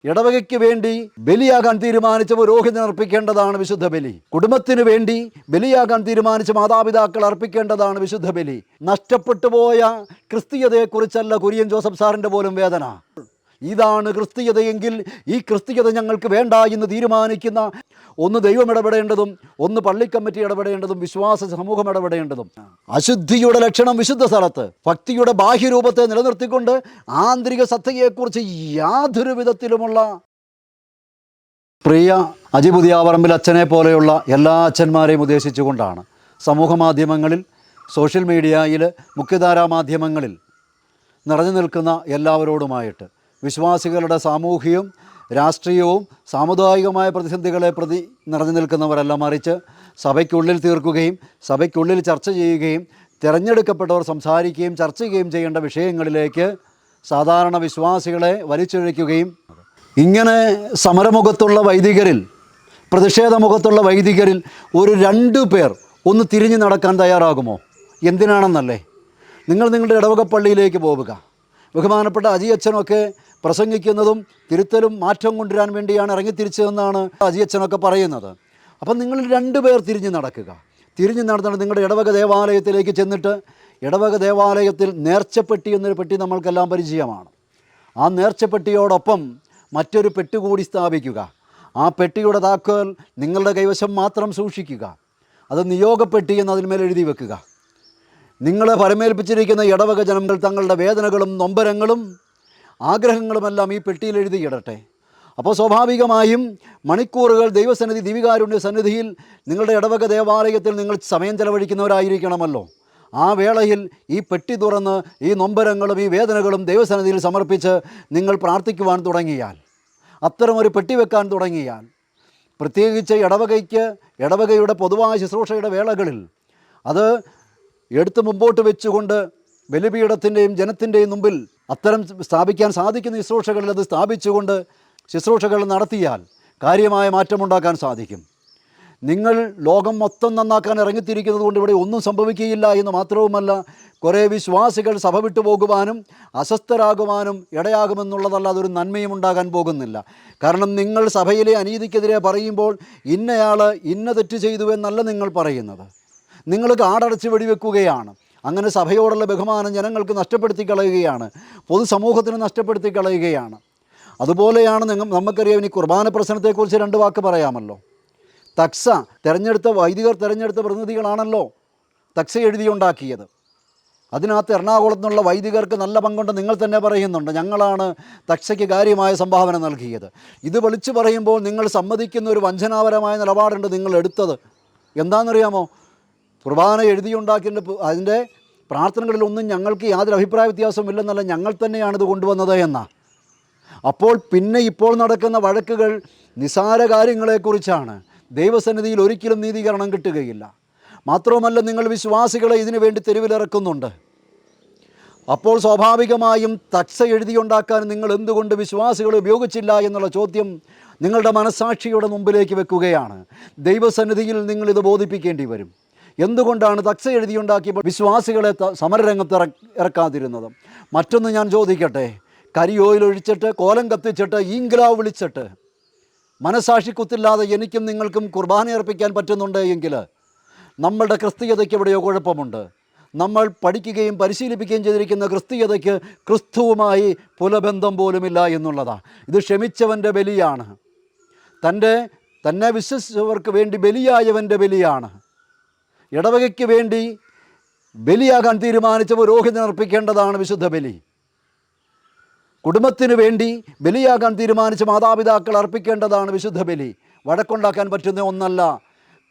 ഇടവകയ്ക്ക് വേണ്ടി ബലിയാകാൻ തീരുമാനിച്ച പുരോഹിതൻ അർപ്പിക്കേണ്ടതാണ് വിശുദ്ധ ബലി. കുടുംബത്തിന് വേണ്ടി ബലിയാകാൻ തീരുമാനിച്ച മാതാപിതാക്കൾ അർപ്പിക്കേണ്ടതാണ് വിശുദ്ധ ബലി. നഷ്ടപ്പെട്ടു പോയ ക്രിസ്തീയതയെക്കുറിച്ചല്ല കുര്യൻ ജോസഫ് സാറിൻ്റെ പോലും വേദന. ഇതാണ് ക്രിസ്തീയതയെങ്കിൽ ഈ ക്രിസ്തീയത ഞങ്ങൾക്ക് വേണ്ട എന്ന് തീരുമാനിക്കുന്ന ഒന്ന് ദൈവം ഇടപെടേണ്ടതും ഒന്ന് പള്ളിക്കമ്മിറ്റി ഇടപെടേണ്ടതും വിശ്വാസ സമൂഹം ഇടപെടേണ്ടതും. അശുദ്ധിയുടെ ലക്ഷണം വിശുദ്ധ സ്ഥലത്ത് ഭക്തിയുടെ ബാഹ്യരൂപത്തെ നിലനിർത്തിക്കൊണ്ട് ആന്തരിക സത്തയെക്കുറിച്ച് യാതൊരു വിധത്തിലുമുള്ള പ്രിയ അജി പുതിയാപറമ്പിൽ അച്ഛനെ പോലെയുള്ള എല്ലാ അച്ഛന്മാരെയും ഉദ്ദേശിച്ചുകൊണ്ടാണ് സമൂഹ മാധ്യമങ്ങളിൽ, സോഷ്യൽ മീഡിയയിൽ, മുഖ്യധാരാ മാധ്യമങ്ങളിൽ നിറഞ്ഞു നിൽക്കുന്ന എല്ലാവരോടുമായിട്ട് വിശ്വാസികളുടെ സാമൂഹികവും രാഷ്ട്രീയവും സാമുദായികമായ പ്രതിസന്ധികളെ പ്രതി നിറഞ്ഞു നിൽക്കുന്നവരെല്ലാം മറിച്ച് സഭയ്ക്കുള്ളിൽ തീർക്കുകയും സഭയ്ക്കുള്ളിൽ ചർച്ച ചെയ്യുകയും തിരഞ്ഞെടുക്കപ്പെട്ടവർ സംസാരിക്കുകയും ചർച്ച ചെയ്യുകയും ചെയ്യേണ്ട വിഷയങ്ങളിലേക്ക് സാധാരണ വിശ്വാസികളെ വലിച്ചിഴയ്ക്കുകയും, ഇങ്ങനെ സമരമുഖത്തുള്ള വൈദികരിൽ, പ്രതിഷേധമുഖത്തുള്ള വൈദികരിൽ ഒരു 2 പേർ ഒന്ന് തിരിഞ്ഞു നടക്കാൻ തയ്യാറാകുമോ? എന്തിനാണെന്നല്ലേ? നിങ്ങൾ നിങ്ങളുടെ ഇടവക പള്ളിയിലേക്ക് പോവുക. ബഹുമാനപ്പെട്ട അജി അച്ഛനൊക്കെ പ്രസംഗിക്കുന്നതും തിരുത്തലും മാറ്റം കൊണ്ടുവരാൻ വേണ്ടിയാണ് ഇറങ്ങിത്തിരിച്ചതെന്നാണ് അജി അച്ഛനൊക്കെ പറയുന്നത്. അപ്പം നിങ്ങൾ 2 പേർ തിരിഞ്ഞു നടക്കുക. തിരിഞ്ഞു നടന്നിട്ട് നിങ്ങളുടെ ഇടവക ദേവാലയത്തിലേക്ക് ചെന്നിട്ട്, ഇടവക ദേവാലയത്തിൽ നേർച്ചപ്പെട്ടി എന്നൊരു പെട്ടി നമ്മൾക്കെല്ലാം പരിചയമാണ്. ആ നേർച്ചപ്പെട്ടിയോടൊപ്പം മറ്റൊരു പെട്ടി കൂടി സ്ഥാപിക്കുക. ആ പെട്ടിയുടെ താക്കോൽ നിങ്ങളുടെ കൈവശം മാത്രം സൂക്ഷിക്കുക. അത് നിയോഗപ്പെട്ടി എന്ന് അതിന്മേൽ എഴുതി വെക്കുക. നിങ്ങളെ പരമേൽപ്പിച്ചിരിക്കുന്ന ഇടവക ജനങ്ങൾ തങ്ങളുടെ വേദനകളും നൊമ്പരങ്ങളും ആഗ്രഹങ്ങളുമെല്ലാം ഈ പെട്ടിയിൽ എഴുതിയിടട്ടെ. അപ്പോൾ സ്വാഭാവികമായും മണിക്കൂറുകൾ ദൈവസന്നിധി, ദിവികാരുണ്യ സന്നിധിയിൽ നിങ്ങളുടെ ഇടവക ദേവാലയത്തിൽ നിങ്ങൾ സമയം ചെലവഴിക്കുന്നവരായിരിക്കണമല്ലോ. ആ വേളയിൽ ഈ പെട്ടി തുറന്ന് ഈ നൊമ്പരങ്ങളും ഈ വേദനകളും ദൈവസന്നിധിയിൽ സമർപ്പിച്ച് നിങ്ങൾ പ്രാർത്ഥിക്കുവാൻ തുടങ്ങിയാൽ, അത്തരമൊരു പെട്ടി വെക്കാൻ തുടങ്ങിയാൽ, പ്രത്യേകിച്ച് ഇടവകയുടെ പൊതുവായ ശുശ്രൂഷയുടെ വേളകളിൽ അത് എടുത്ത് മുമ്പോട്ട് വെച്ചുകൊണ്ട് ബലിപീഠത്തിൻ്റെയും ജനത്തിൻ്റെയും മുമ്പിൽ അത്തരം സ്ഥാപിക്കാൻ സാധിക്കുന്ന ശുശ്രൂഷകളിൽ അത് സ്ഥാപിച്ചുകൊണ്ട് ശുശ്രൂഷകൾ നടത്തിയാൽ കാര്യമായ മാറ്റമുണ്ടാക്കാൻ സാധിക്കും. നിങ്ങൾ ലോകം മൊത്തം നന്നാക്കാൻ ഇറങ്ങിത്തിരിക്കുന്നത് കൊണ്ട് ഇവിടെ ഒന്നും സംഭവിക്കുകയില്ല എന്ന് മാത്രവുമല്ല, കുറേ വിശ്വാസികൾ സഭ വിട്ടു പോകുവാനും അസ്വസ്ഥരാകുവാനും ഇടയാകുമെന്നുള്ളതല്ലാതെ ഒരു നന്മയും ഉണ്ടാകാൻ പോകുന്നില്ല. കാരണം നിങ്ങൾ സഭയിലെ അനീതിക്കെതിരെ പറയുമ്പോൾ ഇന്നയാൾ ഇന്ന തെറ്റ് ചെയ്തു എന്നല്ല നിങ്ങൾ പറയുന്നത്. നിങ്ങൾ കാടടച്ച് വെടിവെക്കുകയാണ്. അങ്ങനെ സഭയോടുള്ള ബഹുമാനം ജനങ്ങൾക്ക് നഷ്ടപ്പെടുത്തി കളയുകയാണ്, പൊതുസമൂഹത്തിന് നഷ്ടപ്പെടുത്തി കളയുകയാണ്. അതുപോലെയാണ് നമുക്കറിയാം. ഇനി കുർബാന പ്രശ്നത്തെക്കുറിച്ച് 2 വാക്ക് പറയാമല്ലോ. തക്സ വൈദികർ തിരഞ്ഞെടുത്ത പ്രതിനിധികളാണല്ലോ തക്സ എഴുതിയുണ്ടാക്കിയത്. അതിനകത്ത് എറണാകുളത്തു നിന്നുള്ള വൈദികർക്ക് നല്ല പങ്കുണ്ട്. നിങ്ങൾ തന്നെ പറയുന്നുണ്ട്, ഞങ്ങളാണ് തക്സയ്ക്ക് കാര്യമായ സംഭാവന നൽകിയത്. ഇത് വിളിച്ചു പറയുമ്പോൾ നിങ്ങൾ സമ്മതിക്കുന്ന ഒരു വഞ്ചനാപരമായ നിലപാടുണ്ട് നിങ്ങൾ എടുത്തത്. എന്താണെന്നറിയാമോ? കുർബാന എഴുതിയുണ്ടാക്കിയതിൻ്റെ അതിൻ്റെ പ്രാർത്ഥനകളിലൊന്നും ഞങ്ങൾക്ക് യാതൊരു അഭിപ്രായ വ്യത്യാസമില്ലെന്നല്ല, ഞങ്ങൾ തന്നെയാണിത് കൊണ്ടുവന്നത് എന്നാ. അപ്പോൾ പിന്നെ ഇപ്പോൾ നടക്കുന്ന വഴക്കുകൾ നിസാര കാര്യങ്ങളെക്കുറിച്ചാണ്. ദൈവസന്നിധിയിൽ ഒരിക്കലും നീതീകരണം കിട്ടുകയില്ല. മാത്രവുമല്ല, നിങ്ങൾ വിശ്വാസികളെ ഇതിനു വേണ്ടി തെരുവിലിറക്കുന്നുണ്ട്. അപ്പോൾ സ്വാഭാവികമായും തക്സ എഴുതിയുണ്ടാക്കാൻ നിങ്ങൾ എന്തുകൊണ്ട് വിശ്വാസികളെ ഉപയോഗിച്ചില്ല എന്നുള്ള ചോദ്യം നിങ്ങളുടെ മനസ്സാക്ഷിയുടെ മുമ്പിലേക്ക് വെക്കുകയാണ്. ദൈവസന്നിധിയിൽ നിങ്ങളിത് ബോധിപ്പിക്കേണ്ടി വരും. എന്തുകൊണ്ടാണ് തക്സ എഴുതിയുണ്ടാക്കിയപ്പോൾ വിശ്വാസികളെ സമരരംഗത്ത് ഇറക്കാതിരുന്നത്? മറ്റൊന്ന് ഞാൻ ചോദിക്കട്ടെ. കരിയോയിൽ ഒഴിച്ചിട്ട്, കോലം കത്തിച്ചിട്ട്, ഈങ്ക്ലാവ് വിളിച്ചിട്ട് മനസാക്ഷി കുത്തില്ലാതെ എനിക്കും നിങ്ങൾക്കും കുർബാന അർപ്പിക്കാൻ പറ്റുന്നുണ്ട് എങ്കിൽ നമ്മളുടെ ക്രിസ്തീയതയ്ക്ക് എവിടെയോ കുഴപ്പമുണ്ട്. നമ്മൾ പഠിക്കുകയും പരിശീലിപ്പിക്കുകയും ചെയ്തിരിക്കുന്ന ക്രിസ്തീയതയ്ക്ക് ക്രിസ്തുവുമായി പുലബന്ധം പോലുമില്ല എന്നുള്ളതാണ്. ഇത് ക്ഷമിച്ചവൻ്റെ ബലിയാണ്. തന്നെ വിശ്വസിച്ചവർക്ക് വേണ്ടി ബലിയായവൻ്റെ ബലിയാണ്. ഇടവകയ്ക്ക് വേണ്ടി ബലിയാകാൻ തീരുമാനിച്ച പുരോഹിതൻ അർപ്പിക്കേണ്ടതാണ് വിശുദ്ധ ബലി. കുടുംബത്തിന് വേണ്ടി ബലിയാകാൻ തീരുമാനിച്ച മാതാപിതാക്കൾ അർപ്പിക്കേണ്ടതാണ് വിശുദ്ധ ബലി. വഴക്കുണ്ടാക്കാൻ പറ്റുന്ന ഒന്നല്ല,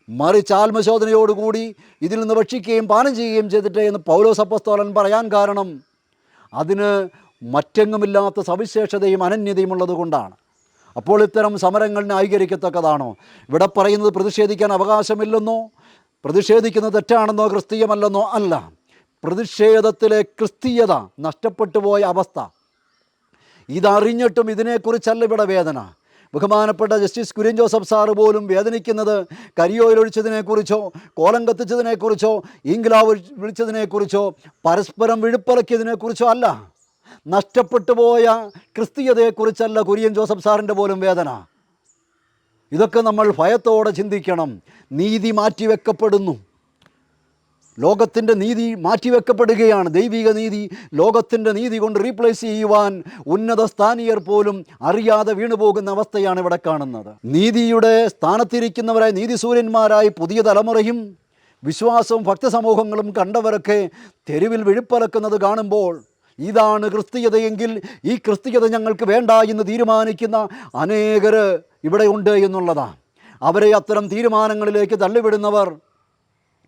മറിച്ച് ആത്മശോധനയോടുകൂടി ഇതിൽ നിന്ന് ഭക്ഷിക്കുകയും പാനം ചെയ്യുകയും ചെയ്തിട്ട് എന്ന് പൗലോസ് അപ്പോസ്തലൻ പറയാൻ കാരണം അതിന് മറ്റെങ്ങുമില്ലാത്ത സവിശേഷതയും അനന്യതയും ഉള്ളതുകൊണ്ടാണ്. അപ്പോൾ ഇത്തരം സമരങ്ങൾ ന്യായീകരിക്കത്തക്കതാണോ? ഇവിടെ പറയുന്നത് പ്രതിഷേധിക്കാൻ അവകാശമില്ലെന്നോ, പ്രതിഷേധിക്കുന്നത് തെറ്റാണെന്നോ, ക്രിസ്തീയമല്ലെന്നോ അല്ല. പ്രതിഷേധത്തിലെ ക്രിസ്തീയത നഷ്ടപ്പെട്ടു പോയ അവസ്ഥ, ഇതറിഞ്ഞിട്ടും ഇതിനെക്കുറിച്ചല്ല ഇവിടെ വേദന. ബഹുമാനപ്പെട്ട ജസ്റ്റിസ് കുര്യൻ ജോസഫ് സാറ് പോലും വേദനിക്കുന്നത് കരിയോയിലൊഴിച്ചതിനെക്കുറിച്ചോ, കോലം കത്തിച്ചതിനെക്കുറിച്ചോ, ഈങ്ക്ലാവ് വിളിച്ചതിനെക്കുറിച്ചോ, പരസ്പരം വിഴുപ്പിളക്കിയതിനെക്കുറിച്ചോ അല്ല. നഷ്ടപ്പെട്ടു പോയ ക്രിസ്തീയതയെക്കുറിച്ചല്ല കുര്യൻ ജോസഫ് സാറിൻ്റെ പോലും വേദന. ഇതൊക്കെ നമ്മൾ ഭയത്തോടെ ചിന്തിക്കണം. നീതി മാറ്റിവെക്കപ്പെടുന്നു. ലോകത്തിൻ്റെ നീതി മാറ്റിവെക്കപ്പെടുകയാണ്. ദൈവിക നീതി ലോകത്തിൻ്റെ നീതി കൊണ്ട് റീപ്ലേസ് ചെയ്യുവാൻ ഉന്നത സ്ഥാനീയർ പോലും അറിയാതെ വീണുപോകുന്ന അവസ്ഥയാണ് ഇവിടെ കാണുന്നത്. നീതിയുടെ സ്ഥാനത്തിരിക്കുന്നവരായി നീതിസൂര്യന്മാരായി പുതിയ തലമുറയും വിശ്വാസവും ഭക്തസമൂഹങ്ങളും കണ്ടവരൊക്കെ തെരുവിൽ വിഴുപ്പലക്കുന്നത് കാണുമ്പോൾ ഇതാണ് ക്രിസ്തീയതയെങ്കിൽ ഈ ക്രിസ്തീയത ഞങ്ങൾക്ക് വേണ്ട എന്ന് തീരുമാനിക്കുന്ന അനേകർ ഇവിടെ ഉണ്ട് എന്നുള്ളതാണ്. അവരെ അത്തരം തീരുമാനങ്ങളിലേക്ക് തള്ളിവിടുന്നവർ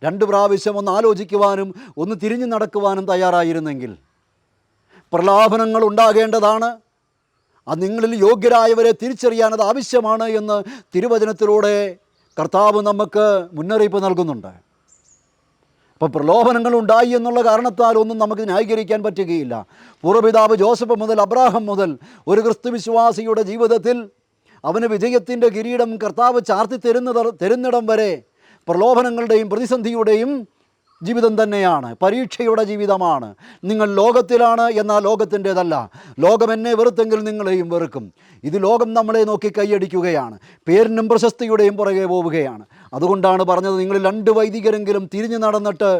2 പ്രാവശ്യം ഒന്ന് ആലോചിക്കുവാനും ഒന്ന് തിരിഞ്ഞു നടക്കുവാനും തയ്യാറായിരുന്നെങ്കിൽ. പ്രലാപനങ്ങൾ ഉണ്ടാകേണ്ടതാണ്. അത് നിങ്ങളിൽ യോഗ്യരായവരെ തിരിച്ചറിയാൻ അത് ആവശ്യമാണ് എന്ന് തിരുവചനത്തിലൂടെ കർത്താവ് നമുക്ക് മുന്നറിയിപ്പ് നൽകുന്നുണ്ട്. അപ്പോൾ പ്രലോഭനങ്ങൾ ഉണ്ടായി എന്നുള്ള കാരണത്താൽ ഒന്നും നമുക്ക് ന്യായീകരിക്കാൻ പറ്റുകയില്ല. പൂർവ്വപിതാവ് ജോസഫ് മുതൽ അബ്രാഹം മുതൽ ഒരു ക്രിസ്തുവിശ്വാസിയുടെ ജീവിതത്തിൽ അവന് വിജയത്തിൻ്റെ കിരീടം കർത്താവ് ചാർത്തി തരുന്നിടം വരെ പ്രലോഭനങ്ങളുടെയും പ്രതിസന്ധിയുടെയും ജീവിതം തന്നെയാണ്. പരീക്ഷയുടെ ജീവിതമാണ്. നിങ്ങൾ ലോകത്തിലാണ്, എന്നാൽ ലോകത്തിൻ്റേതല്ല. ലോകം എന്നെ വെറുത്തെങ്കിൽ നിങ്ങളെയും വെറുക്കും. ഇത് ലോകം നമ്മളെ നോക്കി കൈയടിക്കുകയാണ്. പേരിനും പ്രശസ്തിയുടെയും പുറകെ പോവുകയാണ്. അതുകൊണ്ടാണ് പറഞ്ഞത്, നിങ്ങൾ 2 വൈദികരെങ്കിലും തിരിഞ്ഞു നടന്നിട്ട്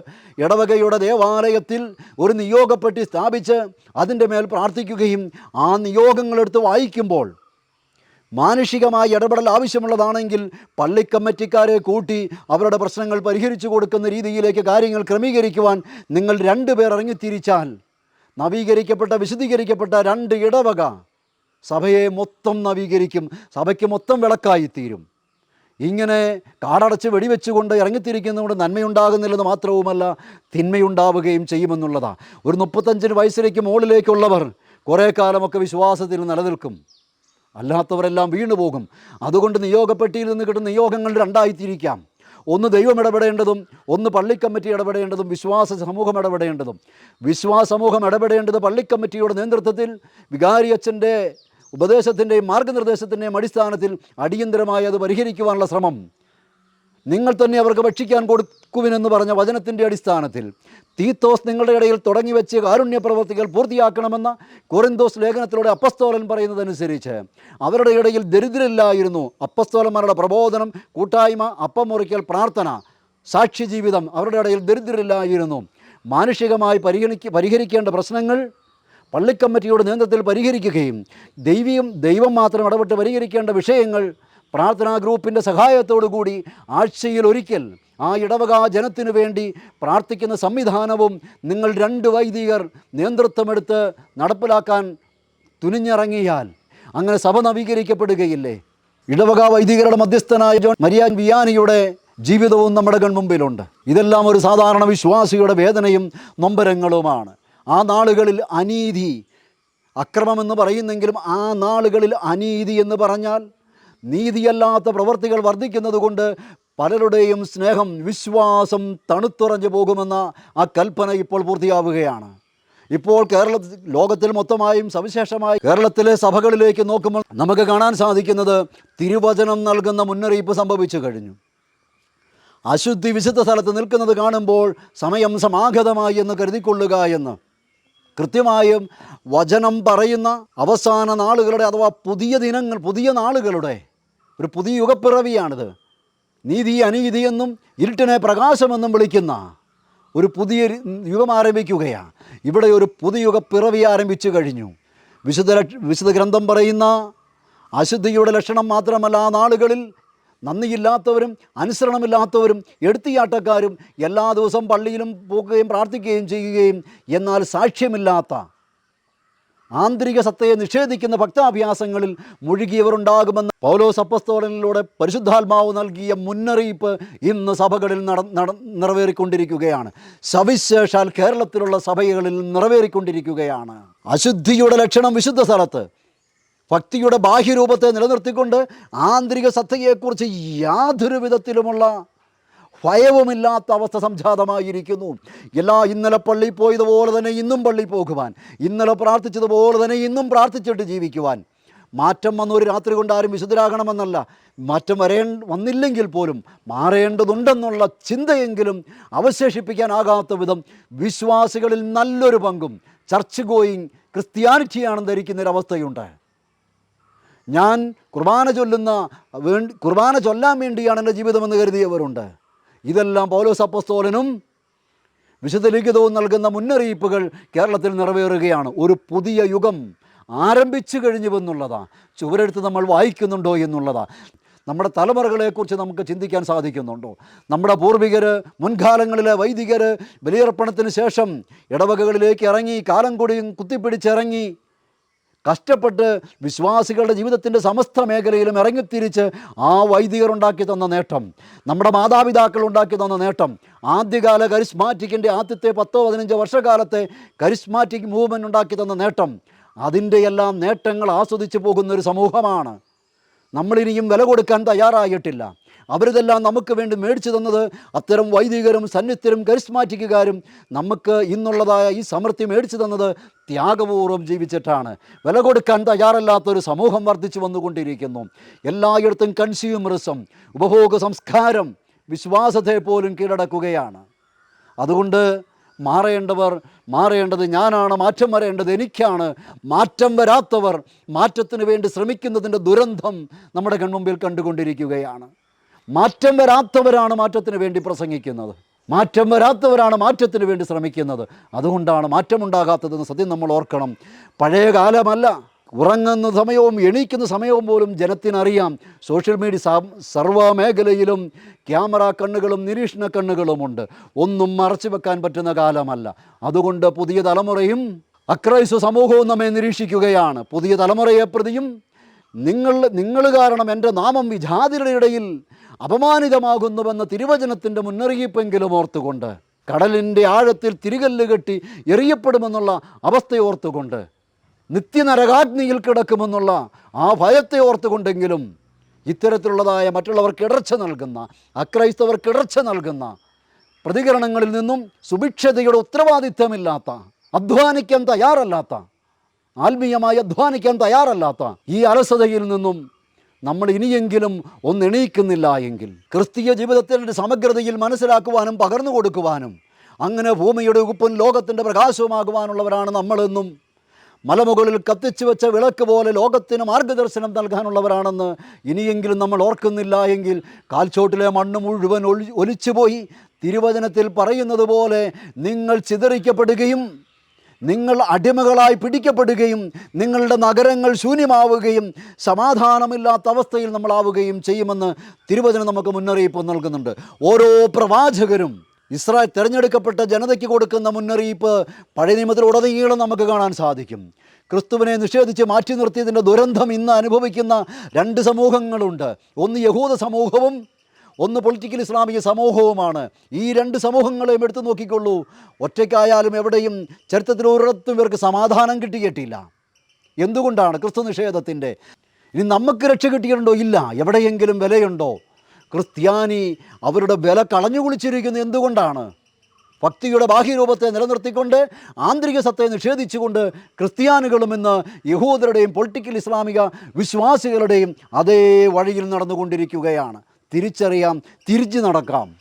ഇടവകയുടെ ദേവാലയത്തിൽ ഒരു നിയോഗപ്പെട്ടി സ്ഥാപിച്ച് അതിൻ്റെ മേൽ പ്രാർത്ഥിക്കുകയും ആ നിയോഗങ്ങളെടുത്ത് വായിക്കുമ്പോൾ മാനുഷികമായ ഇടപെടൽ ആവശ്യമുള്ളതാണെങ്കിൽ പള്ളി കമ്മിറ്റിക്കാരെ കൂട്ടി അവരുടെ പ്രശ്നങ്ങൾ പരിഹരിച്ചു കൊടുക്കുന്ന രീതിയിലേക്ക് കാര്യങ്ങൾ ക്രമീകരിക്കുവാൻ നിങ്ങൾ 2 പേർ ഇറങ്ങിത്തിരിച്ചാൽ നവീകരിക്കപ്പെട്ട വിശദീകരിക്കപ്പെട്ട 2 ഇടവക സഭയെ മൊത്തം നവീകരിക്കും. സഭയ്ക്ക് മൊത്തം വിളക്കായിത്തീരും. ഇങ്ങനെ കാടടച്ച് വെടിവെച്ചുകൊണ്ട് ഇറങ്ങിത്തിരിക്കുന്നതുകൊണ്ട് നന്മയുണ്ടാകുന്നില്ലെന്ന് മാത്രവുമല്ല, തിന്മയുണ്ടാവുകയും ചെയ്യുമെന്നുള്ളതാണ്. ഒരു 35 വയസ്സിലേക്ക് മുകളിലേക്കുള്ളവർ കുറേ കാലമൊക്കെ വിശ്വാസത്തിൽ നിലനിൽക്കും. അല്ലാത്തവരെല്ലാം വീണുപോകും. അതുകൊണ്ട് നിയോഗപ്പെട്ടിയിൽ നിന്ന് കിട്ടുന്ന നിയോഗങ്ങൾ 2ആയി തിരിക്കാം. ഒന്ന് ദൈവം ഇടപെടേണ്ടതും ഒന്ന് പള്ളിക്കമ്മിറ്റി ഇടപെടേണ്ടതും വിശ്വാസ സമൂഹം ഇടപെടേണ്ടതും. വിശ്വാസ സമൂഹം ഇടപെടേണ്ടത് പള്ളിക്കമ്മിറ്റിയുടെ നേതൃത്വത്തിൽ വികാരിയച്ഛൻ്റെ ഉപദേശത്തിൻ്റെയും മാർഗനിർദ്ദേശത്തിൻ്റെയും അടിസ്ഥാനത്തിൽ അടിയന്തരമായി അത് പരിഹരിക്കുവാനുള്ള ശ്രമം നിങ്ങൾ തന്നെ അവർക്ക് ഭക്ഷിക്കാൻ കൊടുക്കുവിനെന്ന് പറഞ്ഞ വചനത്തിൻ്റെ അടിസ്ഥാനത്തിൽ തീത്തോസ് നിങ്ങളുടെ ഇടയിൽ തുടങ്ങി വെച്ച് കാരുണ്യ പ്രവർത്തികൾ പൂർത്തിയാക്കണമെന്ന കൊറിന്തോസ് ലേഖനത്തിലൂടെ അപ്പസ്തോലൻ പറയുന്നതനുസരിച്ച് അവരുടെ ഇടയിൽ ദരിദ്രരില്ലായിരുന്നു. അപ്പസ്തോലന്മാരുടെ പ്രബോധനം, കൂട്ടായ്മ, അപ്പം മുറിക്കൽ, പ്രാർത്ഥന, സാക്ഷി ജീവിതം, അവരുടെ ഇടയിൽ ദരിദ്രരില്ലായിരുന്നു. മാനുഷികമായി പരിഹരിക്കേണ്ട പ്രശ്നങ്ങൾ പള്ളിക്കമ്മിറ്റിയുടെ നേതൃത്വത്തിൽ പരിഹരിക്കുകയും ദൈവം മാത്രം ഇടപെട്ട് പരിഹരിക്കേണ്ട വിഷയങ്ങൾ പ്രാർത്ഥനാ ഗ്രൂപ്പിൻ്റെ സഹായത്തോടു കൂടി ആഴ്ചയിൽ ഒരിക്കൽ ആ ഇടവക ജനത്തിനു വേണ്ടി പ്രാർത്ഥിക്കുന്ന സംവിധാനവും നിങ്ങൾ 2 വൈദികർ നേതൃത്വമെടുത്ത് നടപ്പിലാക്കാൻ തുനിഞ്ഞിറങ്ങിയാൽ അങ്ങനെ സഭ നവീകരിക്കപ്പെടുകയില്ലേ? ഇടവക വൈദികരുടെ മധ്യസ്ഥനായ ജോൺ മരിയാൻ വിയാനിയുടെ ജീവിതവും നമ്മുടെ കൺമുമ്പിലുണ്ട്. ഇതെല്ലാം ഒരു സാധാരണ വിശ്വാസിയുടെ വേദനയും നൊമ്പരങ്ങളുമാണ്. ആ നാളുകളിൽ അനീതി, അക്രമമെന്ന് പറയുന്നെങ്കിലും ആ നാളുകളിൽ അനീതി എന്ന് പറഞ്ഞാൽ നീതിയല്ലാത്ത പ്രവൃത്തികൾ വർദ്ധിക്കുന്നത് കൊണ്ട് പലരുടെയും സ്നേഹം, വിശ്വാസം തണുത്തുറഞ്ഞു പോകുമെന്ന ആ കൽപ്പന ഇപ്പോൾ പൂർത്തിയാവുകയാണ്. ഇപ്പോൾ ലോകത്തിൽ മൊത്തമായും സവിശേഷമായി കേരളത്തിലെ സഭകളിലേക്ക് നോക്കുമ്പോൾ നമുക്ക് കാണാൻ സാധിക്കുന്നത് തിരുവചനം നൽകുന്ന മുന്നറിയിപ്പ് സംഭവിച്ചു കഴിഞ്ഞു. അശുദ്ധി വിശുദ്ധ സ്ഥലത്ത് നിൽക്കുന്നത് കാണുമ്പോൾ സമയം സമാഗതമായി എന്ന് കരുതിക്കൊള്ളുക എന്ന് കൃത്യമായും വചനം പറയുന്ന അവസാന നാളുകളുടെ അഥവാ പുതിയ നാളുകളുടെ ഒരു പുതിയ യുഗപ്പിറവിയാണിത്. നീതി അനീതിയെന്നും ഇരുട്ടിനെ പ്രകാശമെന്നും വിളിക്കുന്ന ഒരു പുതിയ യുഗം ആരംഭിക്കുകയാണ്. ഇവിടെ ഒരു പുതിയ യുഗപ്പിറവി ആരംഭിച്ചു കഴിഞ്ഞു. വിശുദ്ധ ഗ്രന്ഥം പറയുന്ന അശുദ്ധിയുടെ ലക്ഷണം മാത്രമല്ല, ആ നാളുകളിൽ നന്ദിയില്ലാത്തവരും അനുസരണമില്ലാത്തവരും എടുത്തിയാട്ടക്കാരും എല്ലാ ദിവസവും പള്ളിയിലും പോകുകയും പ്രാർത്ഥിക്കുകയും ചെയ്യുകയും എന്നാൽ സാക്ഷ്യമില്ലാത്ത ആന്തരിക സത്തയെ നിഷേധിക്കുന്ന ഭക്താഭ്യാസങ്ങളിൽ മുഴുകിയവരുണ്ടാകുമെന്ന് പൗലോസ് അപ്പസ്തോലനിലൂടെ പരിശുദ്ധാത്മാവ് നൽകിയ മുന്നറിയിപ്പ് ഇന്ന് സഭകളിൽ നിറവേറിക്കൊണ്ടിരിക്കുകയാണ്. സവിശേഷാൽ കേരളത്തിലുള്ള സഭകളിൽ നിറവേറിക്കൊണ്ടിരിക്കുകയാണ്. അശുദ്ധിയുടെ ലക്ഷണം വിശുദ്ധ സ്ഥലത്ത് ഭക്തിയുടെ ബാഹ്യരൂപത്തെ നിലനിർത്തിക്കൊണ്ട് ആന്തരിക സത്തയെക്കുറിച്ച് യാതൊരു വിധത്തിലുമുള്ള ഭയവുമില്ലാത്ത അവസ്ഥ സംജാതമായിരിക്കുന്നു. ഇന്നലെ പള്ളിയിൽ പോയതുപോലെ തന്നെ ഇന്നും പള്ളിയിൽ പോകുവാൻ, ഇന്നലെ പ്രാർത്ഥിച്ചതുപോലെ തന്നെ ഇന്നും പ്രാർത്ഥിച്ചിട്ട് ജീവിക്കുവാൻ. മാറ്റം വന്നൊരു രാത്രി കൊണ്ട് ആരും വിശുദ്ധരാകണമെന്നല്ല, മാറ്റം വന്നില്ലെങ്കിൽ പോലും മാറേണ്ടതുണ്ടെന്നുള്ള ചിന്തയെങ്കിലും അവശേഷിപ്പിക്കാനാകാത്ത വിധം വിശ്വാസികളിൽ നല്ലൊരു പങ്കും ചർച്ച് ഗോയിങ് ക്രിസ്ത്യാനിറ്റിയാണെന്ന് ധരിക്കുന്നൊരവസ്ഥയുണ്ട്. ഞാൻ കുർബാന ചൊല്ലാൻ വേണ്ടിയാണ് എൻ്റെ ജീവിതമെന്ന് കരുതിയവരുണ്ട്. ഇതെല്ലാം പൗലോസ് അപ്പോസ്തലനും വിശുദ്ധ ലിഖിതവും നൽകുന്ന മുന്നറിയിപ്പുകൾ കേരളത്തിൽ നിറവേറുകയാണ്. ഒരു പുതിയ യുഗം ആരംഭിച്ചു കഴിഞ്ഞുവെന്നുള്ളതാണ്. ചുവരെടുത്ത് നമ്മൾ വായിക്കുന്നുണ്ടോ എന്നുള്ളതാണ്. നമ്മുടെ തലമുറകളെക്കുറിച്ച് നമുക്ക് ചിന്തിക്കാൻ സാധിക്കുന്നുണ്ടോ? നമ്മുടെ പൂർവികർ, മുൻകാലങ്ങളിലെ വൈദികർ ബലിയർപ്പണത്തിന് ശേഷം ഇടവകകളിലേക്ക് ഇറങ്ങി, കാലം കൂടിയും കുത്തിപ്പിടിച്ചിറങ്ങി, കഷ്ടപ്പെട്ട് വിശ്വാസികളുടെ ജീവിതത്തിൻ്റെ സമസ്ത മേഖലയിലും ഇറങ്ങിത്തിരിച്ച് ആ വൈദികർ ഉണ്ടാക്കി തന്ന നേട്ടം, നമ്മുടെ മാതാപിതാക്കൾ ഉണ്ടാക്കി തന്ന നേട്ടം, ആദ്യകാല കരിസ്മാറ്റിക്കിൻ്റെ ആദ്യത്തെ 10-15 വർഷക്കാലത്തെ കരിസ്മാറ്റിക് മൂവ്മെൻറ്റ് ഉണ്ടാക്കി തന്ന നേട്ടം, അതിൻ്റെ എല്ലാം നേട്ടങ്ങൾ ആസ്വദിച്ച് പോകുന്നൊരു സമൂഹമാണ്. നമ്മളിനിയും വില കൊടുക്കാൻ തയ്യാറായിട്ടില്ല. അവരിതെല്ലാം നമുക്ക് വേണ്ടി മേടിച്ചു തന്നത് അത്തരം വൈദികരും സന്നിധ്യരും കരിസ്മാറ്റിക്കുകാരും നമുക്ക് ഇന്നുള്ളതായ ഈ സമൃദ്ധി മേടിച്ചു തന്നത് ത്യാഗപൂർവ്വം ജീവിച്ചിട്ടാണ്. വില കൊടുക്കാൻ തയ്യാറല്ലാത്തൊരു സമൂഹം വർദ്ധിച്ചു വന്നുകൊണ്ടിരിക്കുന്നു. എല്ലായിടത്തും കൺസ്യൂമറിസം, ഉപഭോഗ സംസ്കാരം വിശ്വാസത്തെ പോലും കീഴടക്കുകയാണ്. അതുകൊണ്ട് മാറേണ്ടത് ഞാനാണ്, മാറ്റം വരേണ്ടത് എനിക്കാണ്. മാറ്റം വരാത്തവർ മാറ്റത്തിന് വേണ്ടി ശ്രമിക്കുന്നതിൻ്റെ ദുരന്തം നമ്മുടെ കൺമുമ്പിൽ കണ്ടുകൊണ്ടിരിക്കുകയാണ്. മാറ്റം വരാത്തവരാണ് മാറ്റത്തിന് വേണ്ടി പ്രസംഗിക്കുന്നത്, മാറ്റം വരാത്തവരാണ് മാറ്റത്തിന് വേണ്ടി ശ്രമിക്കുന്നത്. അതുകൊണ്ടാണ് മാറ്റമുണ്ടാകാത്തതെന്ന് സത്യം നമ്മൾ ഓർക്കണം. പഴയ കാലമല്ല. ഉറങ്ങുന്ന സമയവും എണീക്കുന്ന സമയവും പോലും ജനത്തിനറിയാം. സോഷ്യൽ മീഡിയ സർവ്വ മേഖലയിലും ക്യാമറ കണ്ണുകളും നിരീക്ഷണ കണ്ണുകളുമുണ്ട്. ഒന്നും മറച്ചു വെക്കാൻ പറ്റുന്ന കാലമല്ല. അതുകൊണ്ട് പുതിയ തലമുറയും അക്രൈസ്തവ സമൂഹവും നമ്മെ നിരീക്ഷിക്കുകയാണ്. പുതിയ തലമുറയെ പ്രതിയും നിങ്ങൾ കാരണം എൻ്റെ നാമം വിജാതിരുടെ ഇടയിൽ അപമാനിതമാകുന്നുവെന്ന തിരുവചനത്തിൻ്റെ മുന്നറിയിപ്പെങ്കിലും ഓർത്തുകൊണ്ട്, കടലിൻ്റെ ആഴത്തിൽ തിരികല്ല് കെട്ടി എറിയപ്പെടുമെന്നുള്ള അവസ്ഥയോർത്തുകൊണ്ട്, നിത്യനരകാഗ്നിയിൽ കിടക്കുമെന്നുള്ള ആ ഭയത്തെ ഓർത്തുകൊണ്ടെങ്കിലും ഇത്തരത്തിലുള്ളതായ മറ്റുള്ളവർക്ക് ഇടർച്ച നൽകുന്ന, അക്രൈസ്തവർക്ക് ഇടർച്ച നൽകുന്ന പ്രതികരണങ്ങളിൽ നിന്നും സുഭിക്ഷതയുടെ ഉത്തരവാദിത്വമില്ലാത്ത, അധ്വാനിക്കാൻ തയ്യാറല്ലാത്ത, ആത്മീയമായി അധ്വാനിക്കാൻ തയ്യാറല്ലാത്ത ഈ അലസതയിൽ നിന്നും നമ്മൾ ഇനിയെങ്കിലും ഒന്നെണീക്കുന്നില്ല എങ്കിൽ ക്രിസ്തീയ ജീവിതത്തിൻ്റെ സമഗ്രതയിൽ മനസ്സിലാക്കുവാനും പകർന്നു കൊടുക്കുവാനും അങ്ങനെ ഭൂമിയുടെ ഉപ്പും ലോകത്തിൻ്റെ പ്രകാശവുമാകുവാനുള്ളവരാണ് നമ്മളെന്നും, മലമുകളിൽ കത്തിച്ചു വെച്ച വിളക്ക് പോലെ ലോകത്തിന് മാർഗദർശനം നൽകാനുള്ളവരാണെന്ന് ഇനിയെങ്കിലും നമ്മൾ ഓർക്കുന്നില്ല എങ്കിൽ കാൽച്ചോട്ടിലെ മണ്ണ് മുഴുവൻ ഒലിച്ചുപോയി തിരുവചനത്തിൽ പറയുന്നത് പോലെ നിങ്ങൾ ചിതറിക്കപ്പെടുകയും നിങ്ങൾ അടിമകളായി പിടിക്കപ്പെടുകയും നിങ്ങളുടെ നഗരങ്ങൾ ശൂന്യമാവുകയും സമാധാനമില്ലാത്ത അവസ്ഥയിൽ നമ്മളാവുകയും ചെയ്യുമെന്ന് തിരുവചനം നമുക്ക് മുന്നറിയിപ്പ് നൽകുന്നുണ്ട്. ഓരോ പ്രവാചകരും ഇസ്രായേൽ തിരഞ്ഞെടുക്കപ്പെട്ട ജനതയ്ക്ക് കൊടുക്കുന്ന മുന്നറിയിപ്പ് പഴയ നിയമത്തിലുടനീളം നമുക്ക് കാണാൻ സാധിക്കും. ക്രിസ്തുവിനെ നിഷേധിച്ച് മാറ്റി നിർത്തിയതിൻ്റെ ദുരന്തം ഇന്ന് അനുഭവിക്കുന്ന 2 സമൂഹങ്ങളുണ്ട്. ഒന്ന് യഹൂദ സമൂഹവും ഒന്ന് പൊളിറ്റിക്കൽ ഇസ്ലാമിക സമൂഹവുമാണ്. ഈ 2 സമൂഹങ്ങളെയും എടുത്തു നോക്കിക്കൊള്ളൂ. ഒറ്റയ്ക്കായാലും എവിടെയും ചരിത്രത്തിൽ ഒരിടത്തും ഇവർക്ക് സമാധാനം കിട്ടിയിട്ടില്ല. എന്തുകൊണ്ടാണ്? ക്രിസ്തു നിഷേധത്തിൻ്റെ. ഇനി നമുക്ക് രക്ഷ കിട്ടിയിട്ടുണ്ടോ? ഇല്ല. എവിടെയെങ്കിലും വിലയുണ്ടോ? ക്രിസ്ത്യാനി അവരുടെ വില കളഞ്ഞു കുളിച്ചിരിക്കുന്നത് എന്തുകൊണ്ടാണ്? ഭക്തിയുടെ ബാഹ്യരൂപത്തെ നിലനിർത്തിക്കൊണ്ട് ആന്തരിക സത്തയെ നിഷേധിച്ചുകൊണ്ട് ക്രിസ്ത്യാനികളും ഇന്ന് യഹൂദരുടെയും പൊളിറ്റിക്കൽ ഇസ്ലാമിക വിശ്വാസികളുടെയും അതേ വഴിയിൽ നടന്നുകൊണ്ടിരിക്കുകയാണ്. തിരിച്ചറിയാം, തിരിച്ചു നടക്കാം.